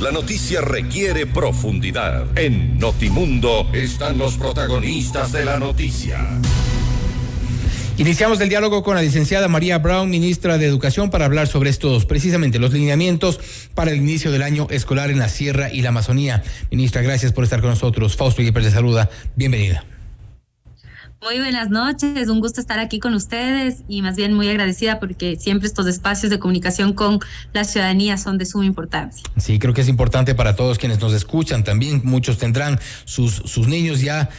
La noticia requiere profundidad. En Notimundo están los protagonistas de la noticia. Iniciamos el diálogo con la licenciada María Brown, ministra de Educación, para hablar sobre precisamente los lineamientos para el inicio del año escolar en la Sierra y la Amazonía. Ministra, gracias por estar con nosotros. Fausto Yepes le saluda. Bienvenida. Muy buenas noches, un gusto estar aquí con ustedes y más bien muy agradecida porque siempre estos espacios de comunicación con la ciudadanía son de suma importancia. Sí, creo que es importante para todos quienes nos escuchan. También muchos tendrán sus niños ya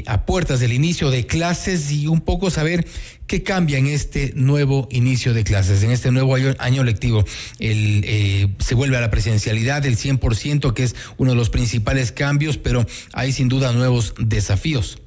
a puertas del inicio de clases y un poco saber qué cambia en este nuevo inicio de clases, en este nuevo año lectivo. Se vuelve a la presencialidad del 100%, que es uno de los principales cambios, pero hay sin duda nuevos desafíos.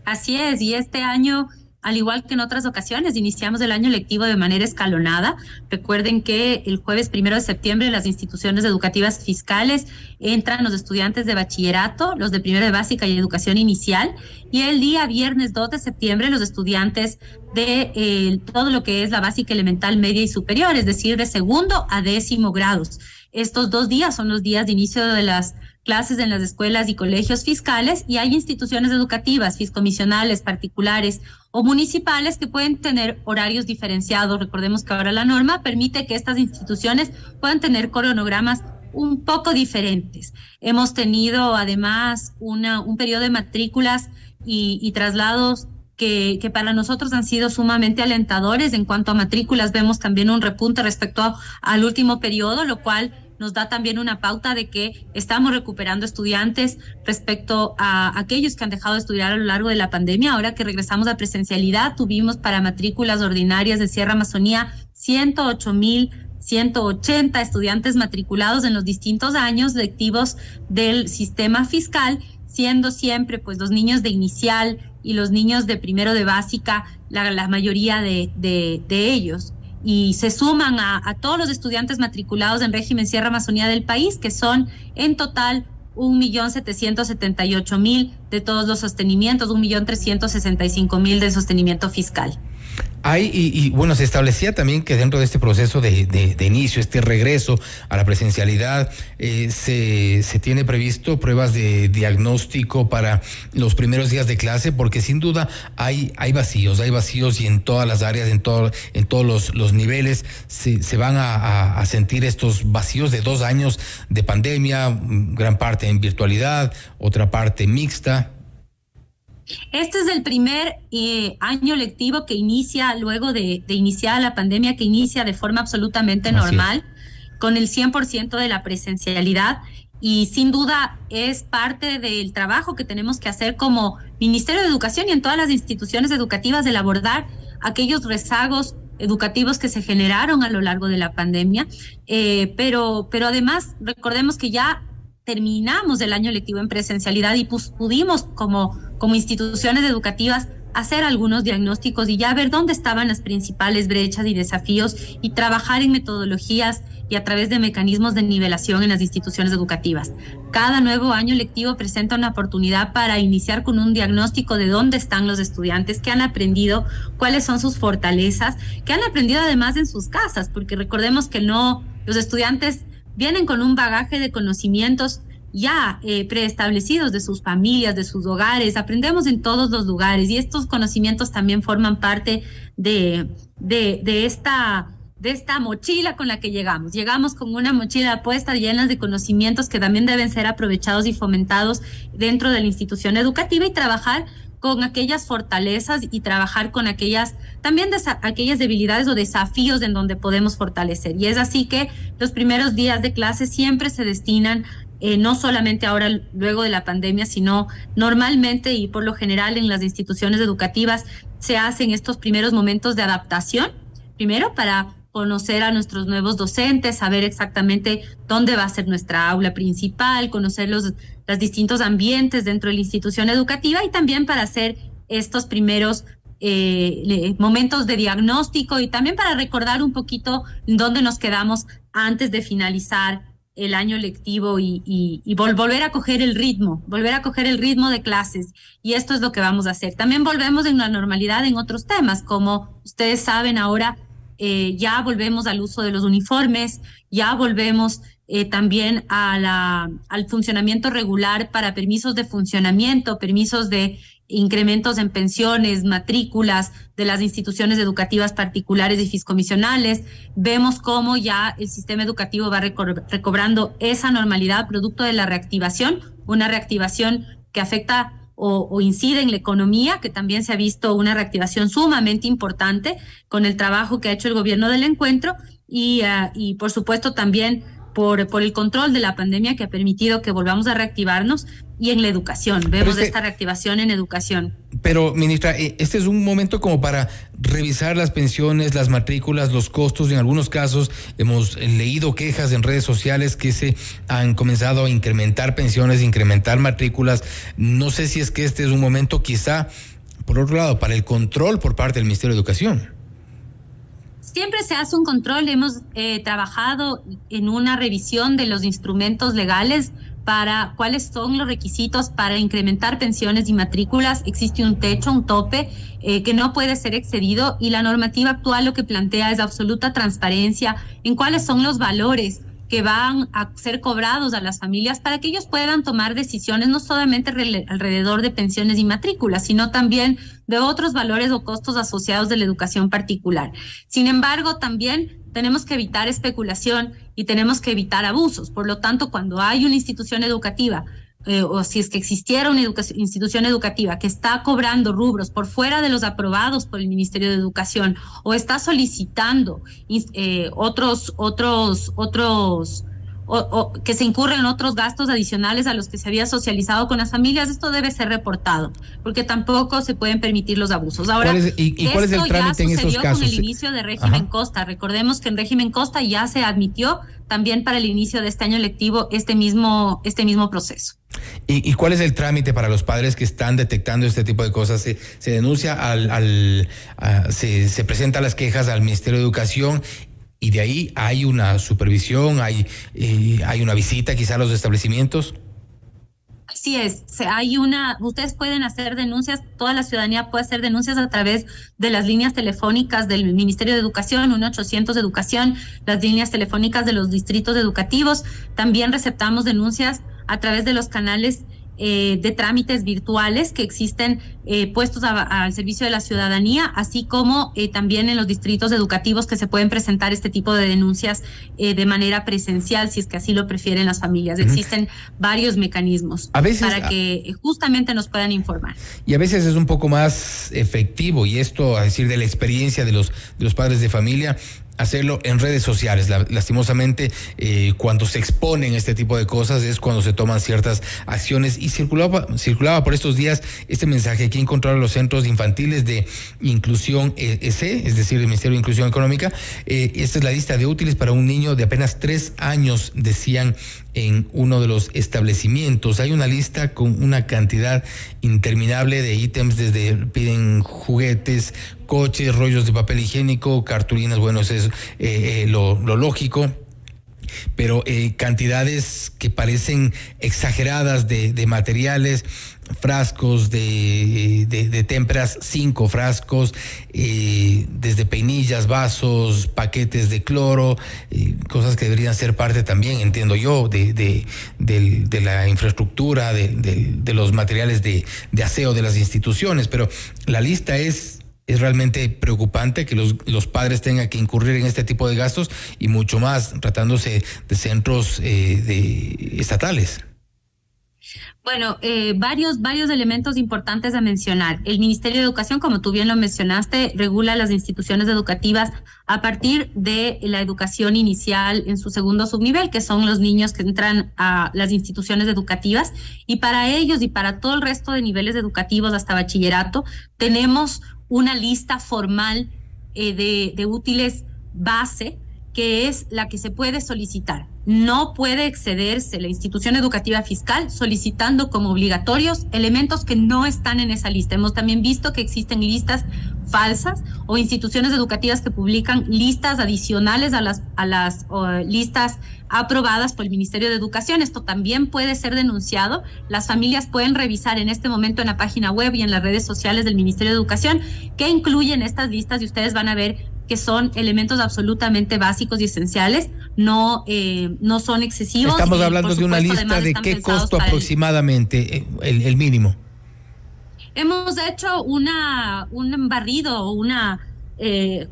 Así es, y este año, al igual que en otras ocasiones, iniciamos el año lectivo de manera escalonada. Recuerden que el jueves 1 de septiembre las instituciones educativas fiscales entran los estudiantes de bachillerato, los de primero de básica y educación inicial, y el día viernes 2 de septiembre los estudiantes de todo lo que es la básica, elemental, media y superior, es decir, de segundo a 10º grados. Estos 2 días son los días de inicio de las clases en las escuelas y colegios fiscales, y hay instituciones educativas, fiscomisionales, particulares o municipales que pueden tener horarios diferenciados. Recordemos que ahora la norma permite que estas instituciones puedan tener cronogramas un poco diferentes. Hemos tenido además un periodo de matrículas y traslados que para nosotros han sido sumamente alentadores. En cuanto a matrículas, vemos también un repunte respecto al último periodo, lo cual nos da también una pauta de que estamos recuperando estudiantes respecto a aquellos que han dejado de estudiar a lo largo de la pandemia. Ahora que regresamos a presencialidad, tuvimos para matrículas ordinarias de Sierra Amazonía 108,180 estudiantes matriculados en los distintos años lectivos del sistema fiscal, siendo siempre pues los niños de inicial y los niños de primero de básica la mayoría de ellos. Y se suman a todos los estudiantes matriculados en régimen Sierra Amazonía del país, que son en total 1.778.000 de todos los sostenimientos, 1.365.000 del sostenimiento fiscal. Bueno, se establecía también que dentro de este proceso de inicio, este regreso a la presencialidad, se tiene previsto pruebas de diagnóstico para los primeros días de clase, porque sin duda hay vacíos y en todas las áreas, en todos los niveles se van a sentir estos vacíos de 2 años de pandemia, gran parte en virtualidad, otra parte mixta. Este es el primer año lectivo que inicia luego de iniciar la pandemia, que inicia de forma absolutamente normal, con el 100% de la presencialidad, y sin duda es parte del trabajo que tenemos que hacer como Ministerio de Educación y en todas las instituciones educativas, el abordar aquellos rezagos educativos que se generaron a lo largo de la pandemia, pero además recordemos que ya terminamos el año lectivo en presencialidad y pudimos como instituciones educativas hacer algunos diagnósticos y ya ver dónde estaban las principales brechas y desafíos y trabajar en metodologías y a través de mecanismos de nivelación en las instituciones educativas. Cada nuevo año lectivo presenta una oportunidad para iniciar con un diagnóstico de dónde están los estudiantes, qué han aprendido, cuáles son sus fortalezas, qué han aprendido además en sus casas, porque recordemos que los estudiantes vienen con un bagaje de conocimientos ya preestablecidos de sus familias, de sus hogares. Aprendemos en todos los lugares y estos conocimientos también forman parte de esta mochila con la que llegamos. Llegamos con una mochila puesta llena de conocimientos que también deben ser aprovechados y fomentados dentro de la institución educativa y trabajar con aquellas fortalezas y trabajar con aquellas debilidades o desafíos en donde podemos fortalecer. Y es así que los primeros días de clase siempre se destinan, no solamente ahora luego de la pandemia, sino normalmente y por lo general en las instituciones educativas se hacen estos primeros momentos de adaptación, primero para conocer a nuestros nuevos docentes, saber exactamente dónde va a ser nuestra aula principal, conocer los distintos ambientes dentro de la institución educativa y también para hacer estos primeros momentos de diagnóstico y también para recordar un poquito dónde nos quedamos antes de finalizar el año lectivo y volver a coger el ritmo de clases. Y esto es lo que vamos a hacer. También volvemos en la normalidad en otros temas, como ustedes saben ahora, ya volvemos al uso de los uniformes, ya volvemos también al funcionamiento regular para permisos de funcionamiento, permisos de incrementos en pensiones, matrículas de las instituciones educativas particulares y fiscomisionales. Vemos cómo ya el sistema educativo va recobrando esa normalidad producto de la reactivación, una reactivación que afecta o incide en la economía, que también se ha visto una reactivación sumamente importante con el trabajo que ha hecho el gobierno del encuentro y por supuesto también por el control de la pandemia que ha permitido que volvamos a reactivarnos, y en la educación. Vemos esta reactivación en educación. Pero, ministra, este es un momento como para revisar las pensiones, las matrículas, los costos. En algunos casos hemos leído quejas en redes sociales que se han comenzado a incrementar pensiones, incrementar matrículas. No sé si es que este es un momento quizá, por otro lado, para el control por parte del Ministerio de Educación. Siempre se hace un control. Hemos trabajado en una revisión de los instrumentos legales para cuáles son los requisitos para incrementar pensiones y matrículas. Existe un techo, un tope que no puede ser excedido, y la normativa actual lo que plantea es absoluta transparencia en cuáles son los valores que van a ser cobrados a las familias para que ellos puedan tomar decisiones no solamente alrededor de pensiones y matrículas, sino también de otros valores o costos asociados de la educación particular. Sin embargo, también tenemos que evitar especulación y tenemos que evitar abusos. Por lo tanto, cuando hay una institución educativa o si es que existiera una institución educativa que está cobrando rubros por fuera de los aprobados por el Ministerio de Educación o está solicitando que se incurren en otros gastos adicionales a los que se había socializado con las familias, esto debe ser reportado, porque tampoco se pueden permitir los abusos. Ahora, ¿cuál es el trámite en estos casos? Con el inicio de régimen Costa. Recordemos que en régimen Costa ya se admitió también para el inicio de este año lectivo este mismo proceso. ¿Y cuál es el trámite para los padres que están detectando este tipo de cosas? Se denuncia se presentan las quejas al Ministerio de Educación, y de ahí hay una supervisión, hay una visita quizá a los establecimientos. Así es, ustedes pueden hacer denuncias, toda la ciudadanía puede hacer denuncias a través de las líneas telefónicas del Ministerio de Educación, 1-800 Educación, las líneas telefónicas de los distritos educativos. También receptamos denuncias a través de los canales de trámites virtuales que existen puestos al servicio de la ciudadanía, así como también en los distritos educativos que se pueden presentar este tipo de denuncias de manera presencial, si es que así lo prefieren las familias. Existen varios mecanismos para que justamente nos puedan informar. Y a veces es un poco más efectivo, y esto a decir de la experiencia de los padres de familia, hacerlo en redes sociales. Lastimosamente, cuando se exponen este tipo de cosas es cuando se toman ciertas acciones, y circulaba por estos días este mensaje que encontraron los centros infantiles de inclusión es decir, el Ministerio de Inclusión Económica. Esta es la lista de útiles para un niño de apenas 3 años, decían en uno de los establecimientos. Hay una lista con una cantidad interminable de ítems, desde piden juguetes, coches, rollos de papel higiénico, cartulinas. Bueno, eso es lo lógico, pero cantidades que parecen exageradas de materiales, frascos de témperas, 5 frascos, desde peinillas, vasos, paquetes de cloro, cosas que deberían ser parte también, entiendo yo, de la infraestructura, de los materiales de aseo de las instituciones. Pero la lista es realmente preocupante, que los padres tengan que incurrir en este tipo de gastos, y mucho más tratándose de centros estatales. Bueno, varios elementos importantes a mencionar. El Ministerio de Educación, como tú bien lo mencionaste, regula las instituciones educativas a partir de la educación inicial en su segundo subnivel, que son los niños que entran a las instituciones educativas, y para ellos y para todo el resto de niveles educativos hasta bachillerato tenemos una lista formal de útiles base, que es la que se puede solicitar. No puede excederse la institución educativa fiscal solicitando como obligatorios elementos que no están en esa lista. Hemos también visto que existen listas falsas o instituciones educativas que publican listas adicionales a las listas aprobadas por el Ministerio de Educación. Esto también puede ser denunciado. Las familias pueden revisar en este momento en la página web y en las redes sociales del Ministerio de Educación qué incluyen estas listas, y ustedes van a ver que son elementos absolutamente básicos y esenciales, no son excesivos. Estamos hablando de una lista de qué costo aproximadamente, el mínimo. Hemos hecho un barrido,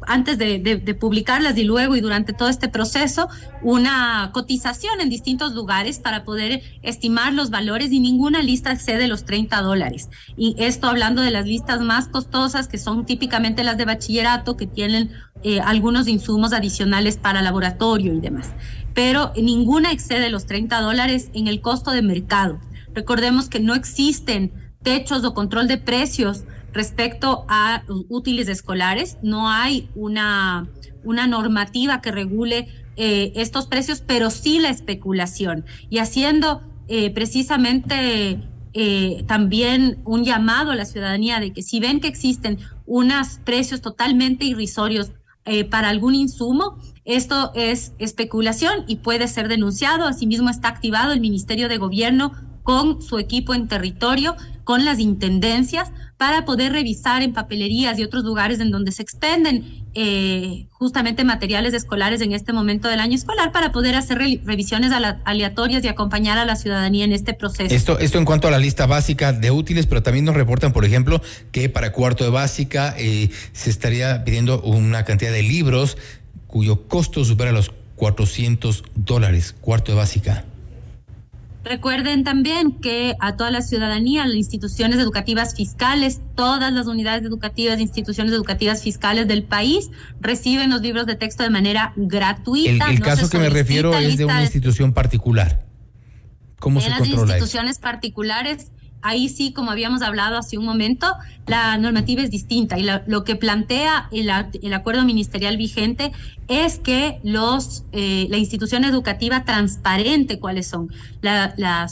antes de publicarlas y luego y durante todo este proceso, una cotización en distintos lugares para poder estimar los valores, y ninguna lista excede los $30. Y esto hablando de las listas más costosas, que son típicamente las de bachillerato, que tienen algunos insumos adicionales para laboratorio y demás. Pero ninguna excede los $30 en el costo de mercado. Recordemos que no existen techos o control de precios respecto a útiles escolares. No hay una normativa que regule estos precios, pero sí la especulación. Y haciendo precisamente también un llamado a la ciudadanía de que si ven que existen unos precios totalmente irrisorios para algún insumo, esto es especulación y puede ser denunciado. Asimismo, está activado el Ministerio de Gobierno con su equipo en territorio, con las intendencias, para poder revisar en papelerías y otros lugares en donde se expenden justamente materiales escolares en este momento del año escolar, para poder hacer revisiones aleatorias y acompañar a la ciudadanía en este proceso. Esto en cuanto a la lista básica de útiles, pero también nos reportan, por ejemplo, que para cuarto de básica se estaría pidiendo una cantidad de libros cuyo costo supera los $400, cuarto de básica. Recuerden también que a toda la ciudadanía, las instituciones educativas fiscales, todas las unidades educativas e instituciones educativas fiscales del país reciben los libros de texto de manera gratuita. El caso que me refiero es de una institución particular. ¿Cómo se controla eso? En las instituciones particulares, ahí sí, como habíamos hablado hace un momento, la normativa es distinta, y lo que plantea el acuerdo ministerial vigente es que la institución educativa transparente cuáles son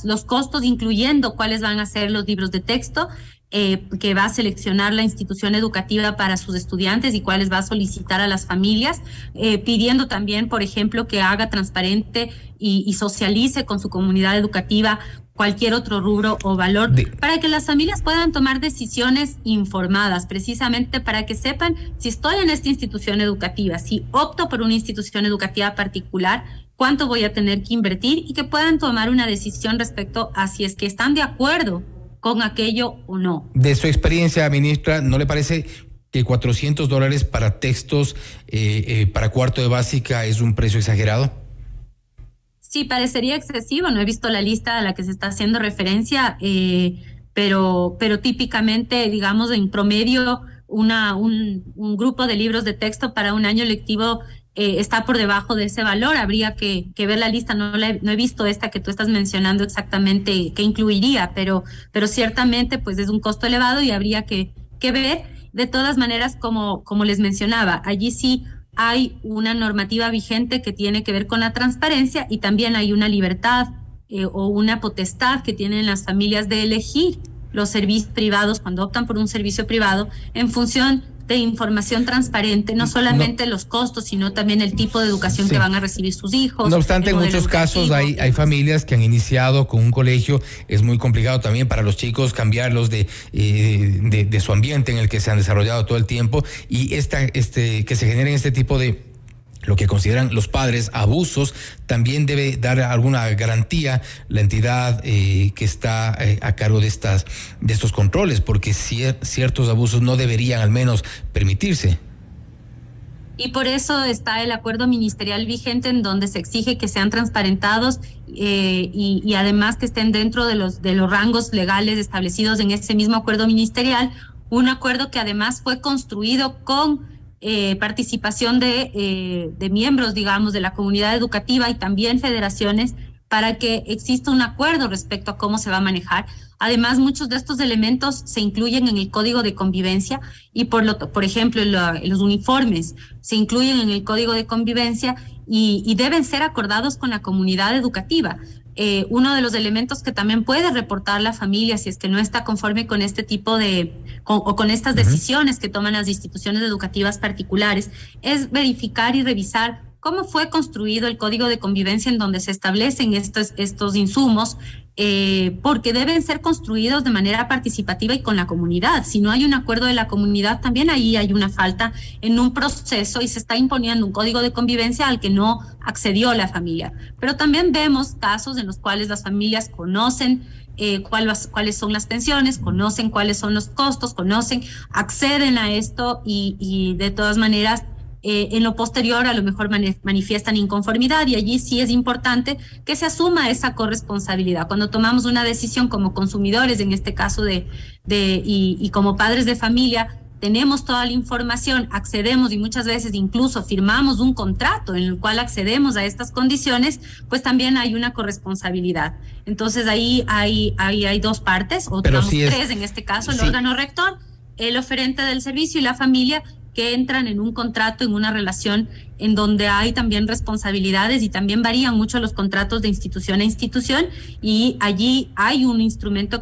los costos, incluyendo cuáles van a ser los libros de texto que va a seleccionar la institución educativa para sus estudiantes y cuáles va a solicitar a las familias, pidiendo también, por ejemplo, que haga transparente y socialice con su comunidad educativa cualquier otro rubro o valor, para que las familias puedan tomar decisiones informadas, precisamente para que sepan si estoy en esta institución educativa, si opto por una institución educativa particular, cuánto voy a tener que invertir, y que puedan tomar una decisión respecto a si es que están de acuerdo con aquello o no. De su experiencia, ministra, ¿no le parece que $400 para textos para cuarto de básica es un precio exagerado? Sí, parecería excesivo. No he visto la lista a la que se está haciendo referencia, pero típicamente, digamos, en promedio, un grupo de libros de texto para un año lectivo está por debajo de ese valor. Habría que ver la lista. No he visto esta que tú estás mencionando exactamente qué incluiría, pero ciertamente pues es un costo elevado y habría que ver. De todas maneras, como les mencionaba, allí sí hay una normativa vigente que tiene que ver con la transparencia, y también hay una libertad o una potestad que tienen las familias de elegir los servicios privados cuando optan por un servicio privado en función de información transparente, no solamente los costos, sino también el tipo de educación que van a recibir sus hijos. No obstante, en muchos casos hay familias que han iniciado con un colegio. Es muy complicado también para los chicos cambiarlos de su ambiente en el que se han desarrollado todo el tiempo, y que se generen este tipo de lo que consideran los padres abusos. También debe dar alguna garantía la entidad que está a cargo de estos controles, porque ciertos abusos no deberían al menos permitirse. Y por eso está el acuerdo ministerial vigente, en donde se exige que sean transparentados y además que estén dentro de los rangos legales establecidos en ese mismo acuerdo ministerial, un acuerdo que además fue construido con participación de miembros, digamos, de la comunidad educativa y también federaciones, para que exista un acuerdo respecto a cómo se va a manejar. Además, muchos de estos elementos se incluyen en el Código de Convivencia, y por ejemplo, los uniformes se incluyen en el Código de Convivencia y deben ser acordados con la comunidad educativa. Uno de los elementos que también puede reportar la familia si es que no está conforme con este tipo con estas decisiones que toman las instituciones educativas particulares, es verificar y revisar cómo fue construido el Código de Convivencia en donde se establecen estos insumos, porque deben ser construidos de manera participativa y con la comunidad. Si no hay un acuerdo de la comunidad, también ahí hay una falta en un proceso y se está imponiendo un código de convivencia al que no accedió la familia. Pero también vemos casos en los cuales las familias conocen cuáles son las pensiones, conocen cuáles son los costos, acceden a esto y de todas maneras en lo posterior a lo mejor manifiestan inconformidad, y allí sí es importante que se asuma esa corresponsabilidad. Cuando tomamos una decisión como consumidores, en este caso y como padres de familia, tenemos toda la información, accedemos y muchas veces incluso firmamos un contrato en el cual accedemos a estas condiciones, pues también hay una corresponsabilidad. Entonces ahí hay dos partes, o digamos tres en este caso, el órgano rector, el oferente del servicio y la familia, que entran en un contrato, en una relación en donde hay también responsabilidades, y también varían mucho los contratos de institución a institución, y allí hay un instrumento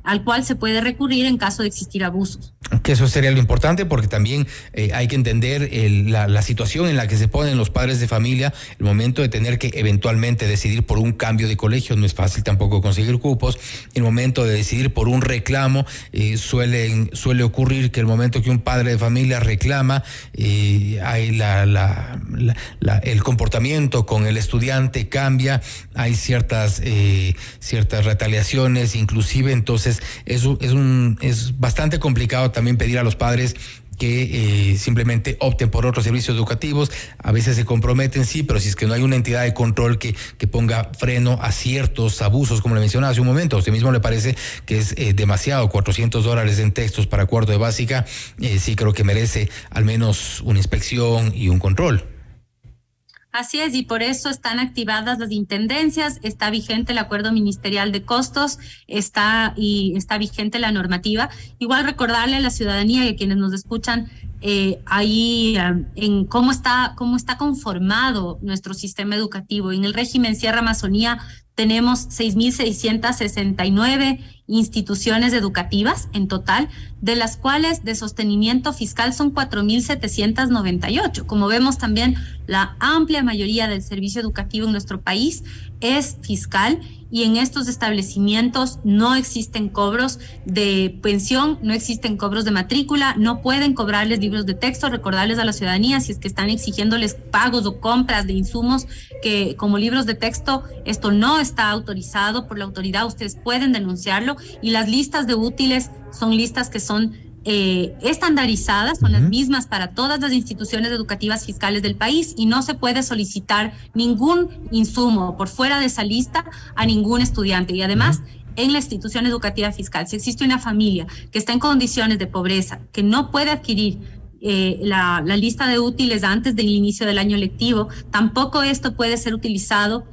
al cual se puede recurrir en caso de existir abusos. Que eso sería lo importante, porque también hay que entender la situación en la que se ponen los padres de familia, el momento de tener que eventualmente decidir por un cambio de colegio. No es fácil tampoco conseguir cupos. El momento de decidir por un reclamo, suele ocurrir que el momento que un padre de familia reclama, hay el comportamiento con el estudiante cambia, hay ciertas retaliaciones inclusive. Entonces es bastante complicado también pedir a los padres que simplemente opten por otros servicios educativos. A veces se comprometen, sí, pero si es que no hay una entidad de control que ponga freno a ciertos abusos, como le mencionaba hace un momento, a usted mismo le parece que es demasiado, $400 en textos para cuarto de básica, sí creo que merece al menos una inspección y un control. Así es, y por eso están activadas las intendencias, está vigente el acuerdo ministerial de costos, está vigente la normativa. Igual recordarle a la ciudadanía y a quienes nos escuchan en cómo está conformado nuestro sistema educativo. En el régimen Sierra Amazonía tenemos 6.669 instituciones educativas en total, de las cuales de sostenimiento fiscal son 4.798. Como vemos también, la amplia mayoría del servicio educativo en nuestro país es fiscal, y en estos establecimientos no existen cobros de pensión, no existen cobros de matrícula, no pueden cobrarles libros de texto. Recordarles a la ciudadanía, si es que están exigiéndoles pagos o compras de insumos que como libros de texto, esto no está autorizado por la autoridad, ustedes pueden denunciarlo, y las listas de útiles son listas que son estandarizadas, son las mismas para todas las instituciones educativas fiscales del país, y no se puede solicitar ningún insumo por fuera de esa lista a ningún estudiante. Y además, en la institución educativa fiscal, si existe una familia que está en condiciones de pobreza, que no puede adquirir la lista de útiles antes del inicio del año lectivo, tampoco esto puede ser utilizado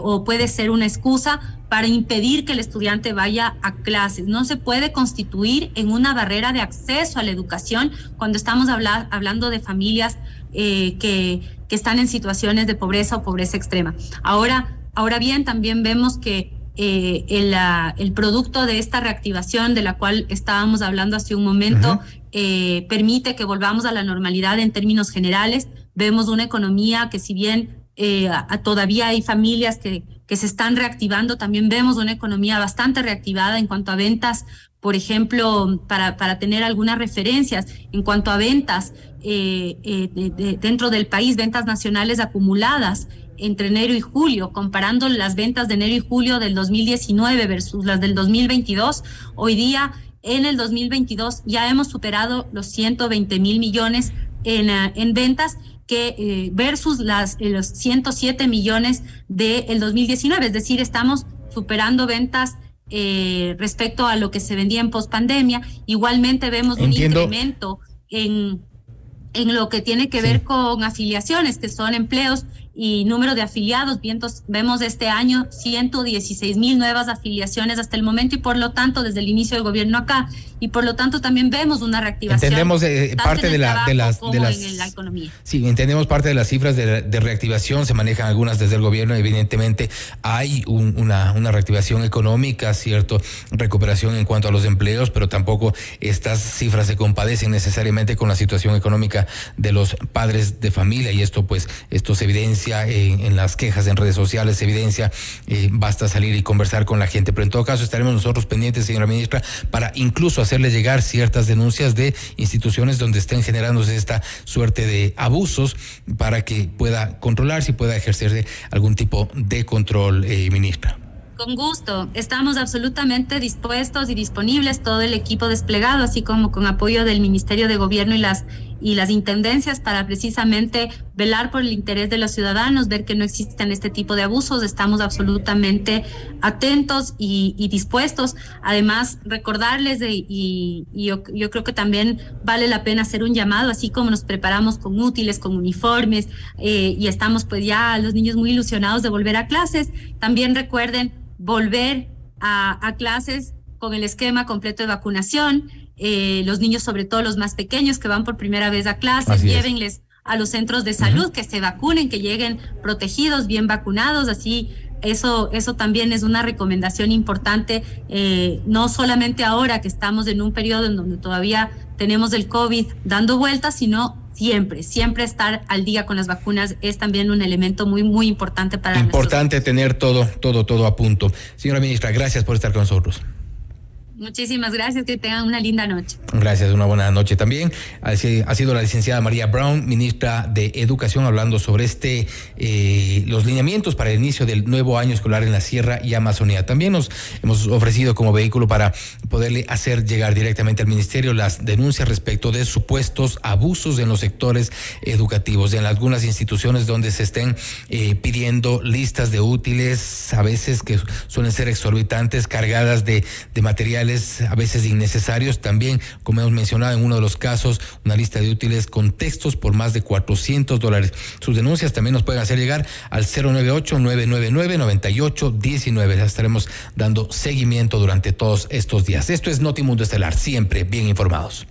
o puede ser una excusa para impedir que el estudiante vaya a clases. No se puede constituir en una barrera de acceso a la educación cuando estamos hablando de familias que están en situaciones de pobreza o pobreza extrema. Ahora bien, también vemos que el producto de esta reactivación de la cual estábamos hablando hace un momento permite que volvamos a la normalidad en términos generales. Vemos una economía que, si bien todavía hay familias que se están reactivando, también vemos una economía bastante reactivada en cuanto a ventas. Por ejemplo, para tener algunas referencias, en cuanto a ventas dentro del país, ventas nacionales acumuladas entre enero y julio, comparando las ventas de enero y julio del 2019 versus las del 2022, hoy día en el 2022 ya hemos superado los 120,000 millones en ventas, que versus los 107 millones del 2019, es decir, estamos superando ventas respecto a lo que se vendía en pospandemia. Igualmente vemos un incremento en lo que tiene que ver con afiliaciones, que son empleos y número de afiliados. Vemos este año 116,000 nuevas afiliaciones hasta el momento, y por lo tanto desde el inicio del gobierno acá, y por lo tanto también vemos una reactivación. Entendemos parte de las en la economía. Sí, entendemos parte de las cifras de reactivación, se manejan algunas desde el gobierno. Evidentemente hay una reactivación económica, cierto, recuperación en cuanto a los empleos, pero tampoco estas cifras se compadecen necesariamente con la situación económica de los padres de familia, y esto se evidencia en las quejas en redes sociales, se evidencia, basta salir y conversar con la gente, pero en todo caso estaremos nosotros pendientes, señora ministra, para incluso hacerle llegar ciertas denuncias de instituciones donde estén generándose esta suerte de abusos, para que pueda controlarse y pueda ejercerse algún tipo de control, ministra. Con gusto, estamos absolutamente dispuestos y disponibles, todo el equipo desplegado, así como con apoyo del Ministerio de Gobierno y las intendencias, para precisamente velar por el interés de los ciudadanos, ver que no existen este tipo de abusos. Estamos absolutamente atentos y dispuestos. Además, recordarles yo creo que también vale la pena hacer un llamado, así como nos preparamos con útiles, con uniformes, y estamos pues ya los niños muy ilusionados de volver a clases. También recuerden volver a clases con el esquema completo de vacunación. Los niños, sobre todo los más pequeños que van por primera vez a clases, llévenles a los centros de salud, que se vacunen, que lleguen protegidos, bien vacunados. Así, eso también es una recomendación importante, no solamente ahora que estamos en un periodo en donde todavía tenemos el COVID dando vueltas, sino siempre estar al día con las vacunas es también un elemento muy, muy importante para nosotros. Importante tener todo a punto. Señora ministra, gracias por estar con nosotros. Muchísimas gracias, que tengan una linda noche. Gracias, una buena noche también. Ha sido la licenciada María Brown, ministra de Educación, hablando sobre los lineamientos para el inicio del nuevo año escolar en la Sierra y Amazonía. También nos hemos ofrecido como vehículo para poderle hacer llegar directamente al ministerio las denuncias respecto de supuestos abusos en los sectores educativos, en algunas instituciones donde se estén pidiendo listas de útiles, a veces que suelen ser exorbitantes, cargadas de materiales a veces innecesarios. También, como hemos mencionado en uno de los casos, una lista de útiles con textos por más de $400. Sus denuncias también nos pueden hacer llegar al 098-999-9819. Estaremos dando seguimiento durante todos estos días. Esto es Notimundo Estelar, siempre bien informados.